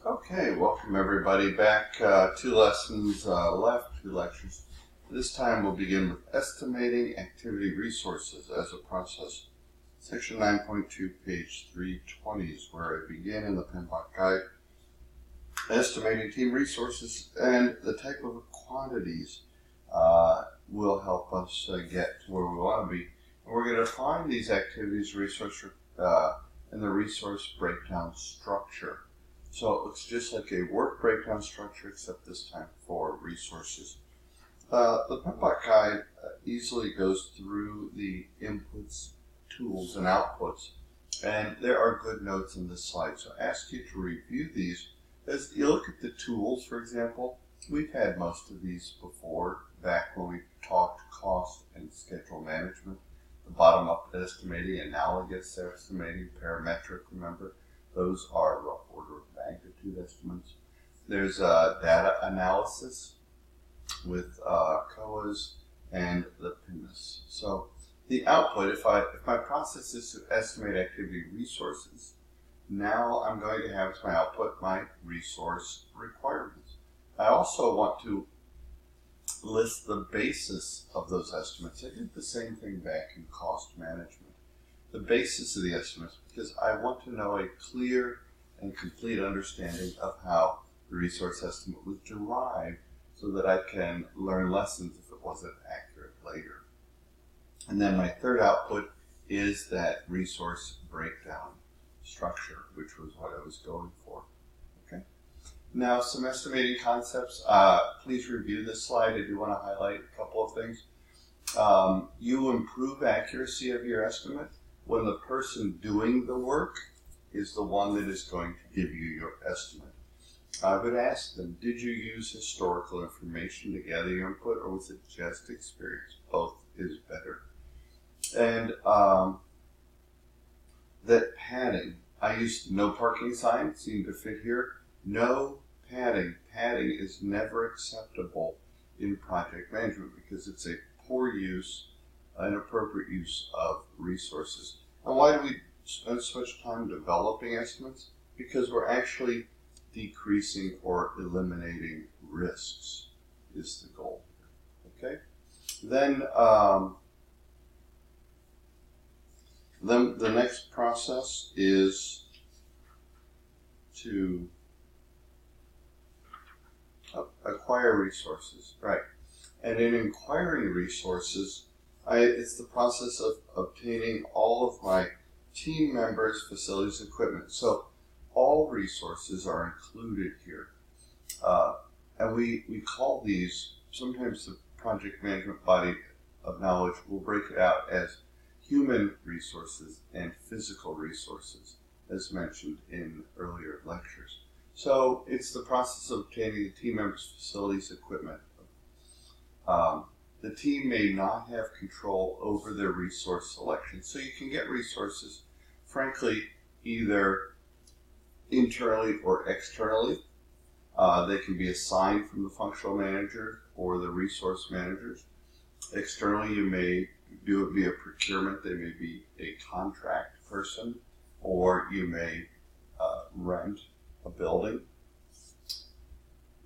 Okay, welcome everybody back. Two lessons left, two lectures. This time we'll begin with estimating activity resources as a process. Section 9.2, page 320 is where I begin in the PMBOK guide. Estimating team resources and the type of quantities will help us get to where we want to be. And we're going to find these activities in the resource breakdown structure. So it looks just like a work breakdown structure, except this time for resources. The PMBOK guide easily goes through the inputs, tools, and outputs. And there are good notes in this slide. So I ask you to review these. As you look at the tools, for example, we've had most of these before, back when we talked cost and schedule management. The bottom-up estimating, analogous estimating, parametric, remember? Those are rough order of magnitude estimates. There's data analysis with COAs and the PIMS. So the output, if my process is to estimate activity resources, now I'm going to have as my output my resource requirements. I also want to list the basis of those estimates. I did the same thing back in cost management. The basis of the estimates, because I want to know a clear and complete understanding of how the resource estimate was derived so that I can learn lessons if it wasn't accurate later. And then my third output is that resource breakdown structure, which was what I was going for. Okay. Now, some estimating concepts. Please review this slide. I do want to highlight a couple of things. You improve accuracy of your estimate when the person doing the work is the one that is going to give you your estimate. I would ask them, did you use historical information to gather your input, or was it just experience? Both is better. And that padding. I used no parking sign, seemed to fit here. No padding. Padding is never acceptable in project management because it's a poor use, inappropriate use of resources. And why do we spend so much time developing estimates? Because we're actually decreasing or eliminating risks is the goal here. Okay? Then the next process is to acquire resources, right? And in acquiring resources, it's the process of obtaining all of my team members' facilities equipment. So all resources are included here. And we call these, sometimes the project management body of knowledge will break it out as human resources and physical resources, as mentioned in earlier lectures. So it's the process of obtaining the team members' facilities equipment. The team may not have control over their resource selection. So you can get resources, frankly, either internally or externally. They can be assigned from the functional manager or the resource managers. Externally, you may do it via procurement. They may be a contract person, or you may rent a building.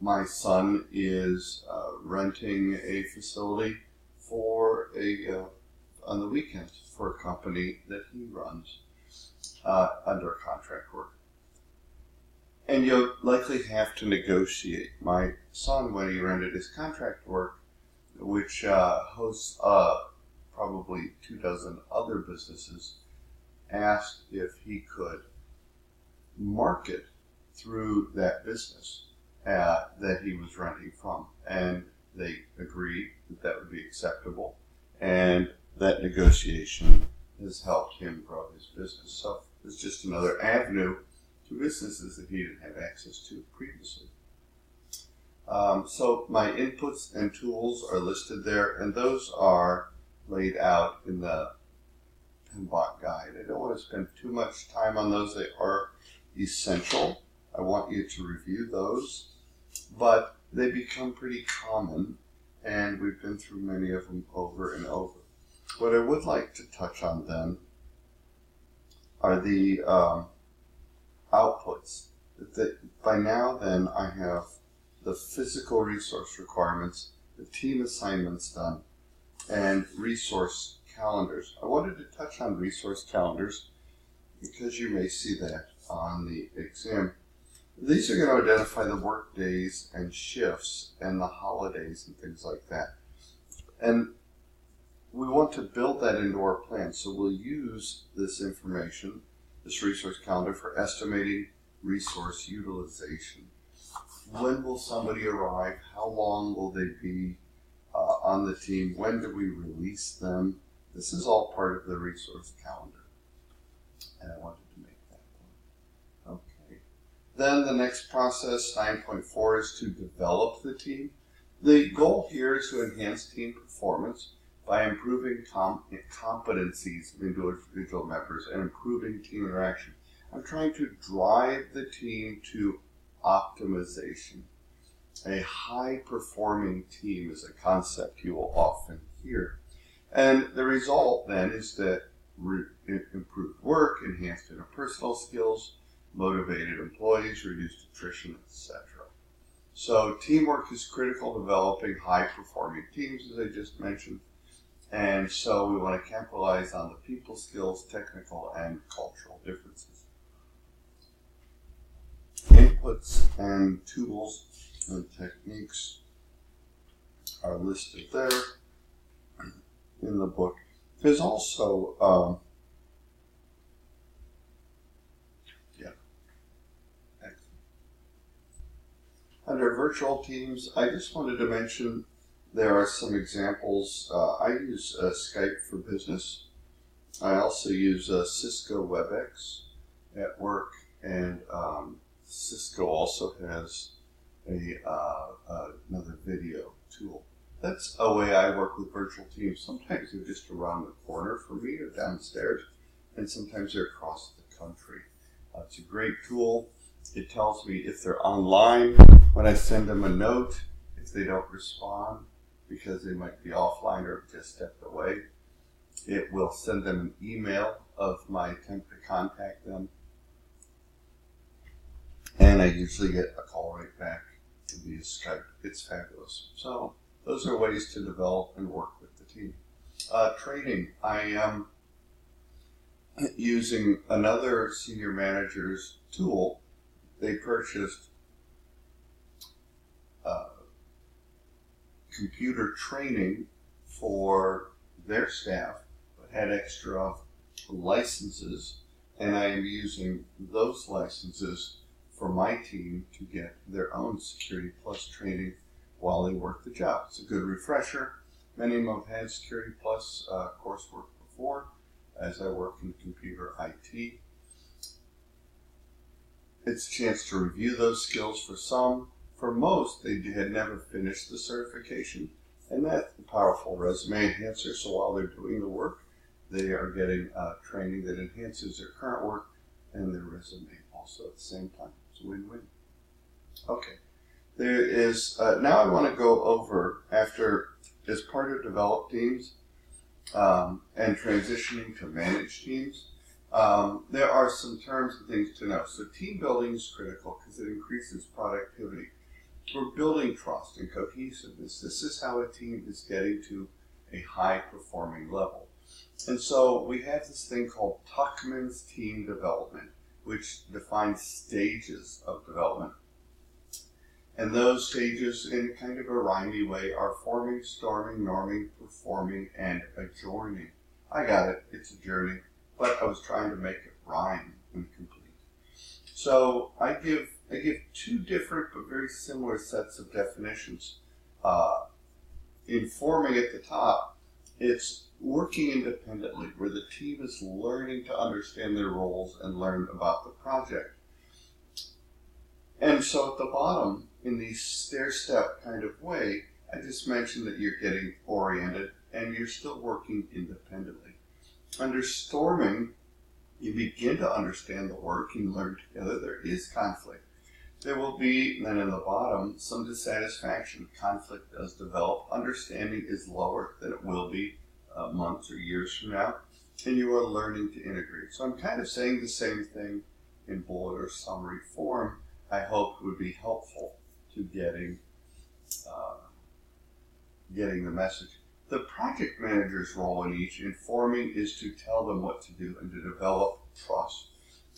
My son is renting a facility for on the weekends for a company that he runs under contract work. And you'll likely have to negotiate. My son, when he rented his contract work, which hosts probably 24 other businesses, asked if he could market through that business that he was renting from. And they agreed that that would be acceptable. And that negotiation has helped him grow his business. So it's just another avenue to businesses that he didn't have access to previously. So my inputs and tools are listed there, and those are laid out in the PMBOK guide. I don't want to spend too much time on those. They are essential. I want you to review those, but they become pretty common, and we've been through many of them over and over. What I would like to touch on then are the outputs. by now then I have the physical resource requirements, the team assignments done, and resource calendars. I wanted to touch on resource calendars because you may see that on the exam. These are going to identify the work days and shifts and the holidays and things like that. And we want to build that into our plan. So we'll use this information, this resource calendar, for estimating resource utilization. When will somebody arrive? How long will they be on the team? When do we release them? This is all part of the resource calendar. And I wanted to make that one. Okay. Then the next process, 9.4, is to develop the team. The goal here is to enhance team performance by improving competencies of individual members and improving team interaction. I'm trying to drive the team to optimization. A high-performing team is a concept you will often hear. And the result then is that improved work, enhanced interpersonal skills, motivated employees, reduced attrition, etc. So teamwork is critical to developing high-performing teams, as I just mentioned. And so we want to capitalize on the people skills, technical, and cultural differences. Inputs and tools and techniques are listed there in the book. There's also, under virtual teams, I just wanted to mention there are some examples. I use Skype for Business. I also use Cisco WebEx at work, and Cisco also has another video tool. That's a way I work with virtual teams. Sometimes they're just around the corner from me or downstairs, and sometimes they're across the country. It's a great tool. It tells me if they're online when I send them a note, if they don't respond because they might be offline or just stepped away. It will send them an email of my attempt to contact them. And I usually get a call right back via Skype. It's fabulous. So those are ways to develop and work with the team. Training. I am using another senior manager's tool. They purchased computer training for their staff, but had extra licenses, and I am using those licenses for my team to get their own Security Plus training while they work the job. It's a good refresher. Many of them have had Security Plus coursework before, as I work in computer IT. It's a chance to review those skills for some. For most, they had never finished the certification, and that's a powerful resume enhancer. So while they're doing the work, they are getting training that enhances their current work and their resume also at the same time. It's a win-win. Okay, there is, now I want to go over, after, as part of develop teams and transitioning to manage teams, there are some terms and things to know. So team building is critical because it increases productivity. We're building trust and cohesiveness. This is how a team is getting to a high-performing level. And so we have this thing called Tuckman's team development, which defines stages of development. And those stages, in kind of a rhymey way, are forming, storming, norming, performing, and adjourning. I got it. It's a journey. But I was trying to make it rhyme and complete. So I give two different but very similar sets of definitions. In forming at the top, it's working independently, where the team is learning to understand their roles and learn about the project. And so at the bottom, in the stair-step kind of way, I just mentioned that you're getting oriented and you're still working independently. Under storming, you begin to understand the work and learn together. There is conflict. There will be, then in the bottom, some dissatisfaction. Conflict does develop. Understanding is lower than it will be months or years from now. And you are learning to integrate. So I'm kind of saying the same thing in bullet or summary form. I hope would be helpful to getting the message. The project manager's role in each informing is to tell them what to do and to develop trust.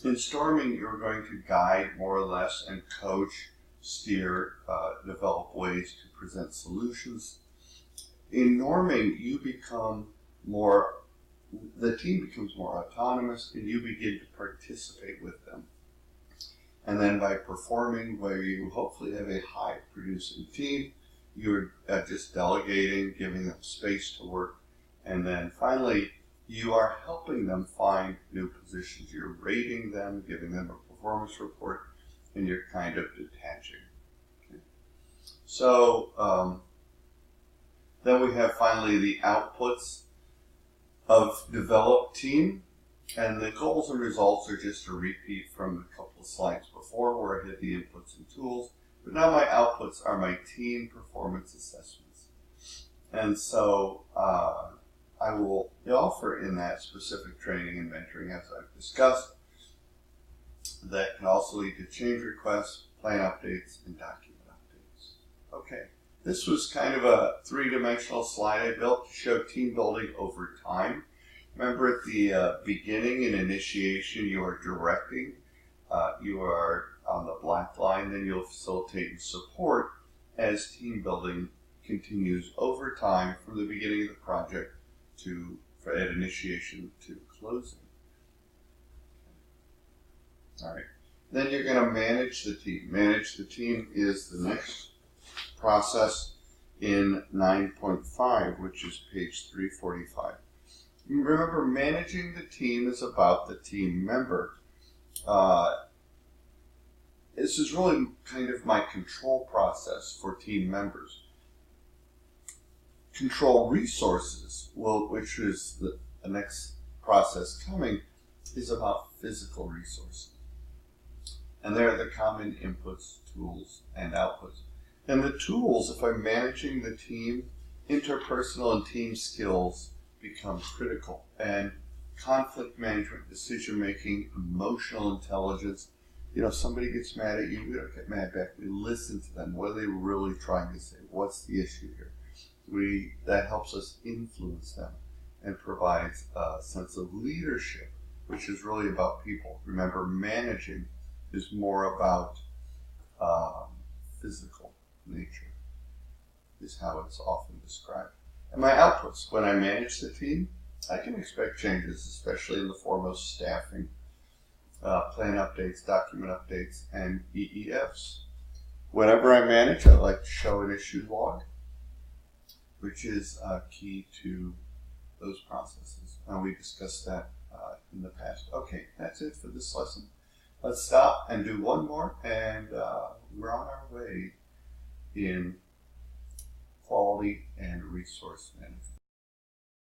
In storming, you're going to guide more or less and coach, steer, develop ways to present solutions. In norming, the team becomes more autonomous and you begin to participate with them. And then by performing, where you hopefully have a high producing team, you're just delegating, giving them space to work. And then finally, you are helping them find new positions. You're rating them, giving them a performance report, and you're kind of detaching. Okay. So then we have finally the outputs of developed team. And the goals and results are just a repeat from a couple of slides before where I hit the inputs and tools. But now my outputs are my team performance assessments. And so I will offer in that specific training and mentoring, as I've discussed, that can also lead to change requests, plan updates, and document updates. Okay, this was kind of a three-dimensional slide I built to show team building over time. Remember at the beginning and initiation, you are directing, you are on the black line, then you'll facilitate and support as team building continues over time from the beginning of the project at initiation to closing. All right. Then you're going to manage the team. Manage the team is the next process in 9.5, which is page 345. Remember, managing the team is about the team member. This is really kind of my control process for team members. Control resources, which is the next process coming, is about physical resources. And they're the common inputs, tools, and outputs. And the tools, if I'm managing the team, interpersonal and team skills become critical. And conflict management, decision making, emotional intelligence. Somebody gets mad at you, we don't get mad back. We listen to them. What are they really trying to say? What's the issue here? That helps us influence them and provides a sense of leadership, which is really about people. Remember, managing is more about physical nature, is how it's often described. And my outputs, when I manage the team, I can expect changes, especially in the foremost staffing, plan updates, document updates, and EEFs. Whenever I manage, I like to show an issue log, which is key to those processes. And we discussed that in the past. Okay, that's it for this lesson. Let's stop and do one more, and we're on our way in quality and resource management.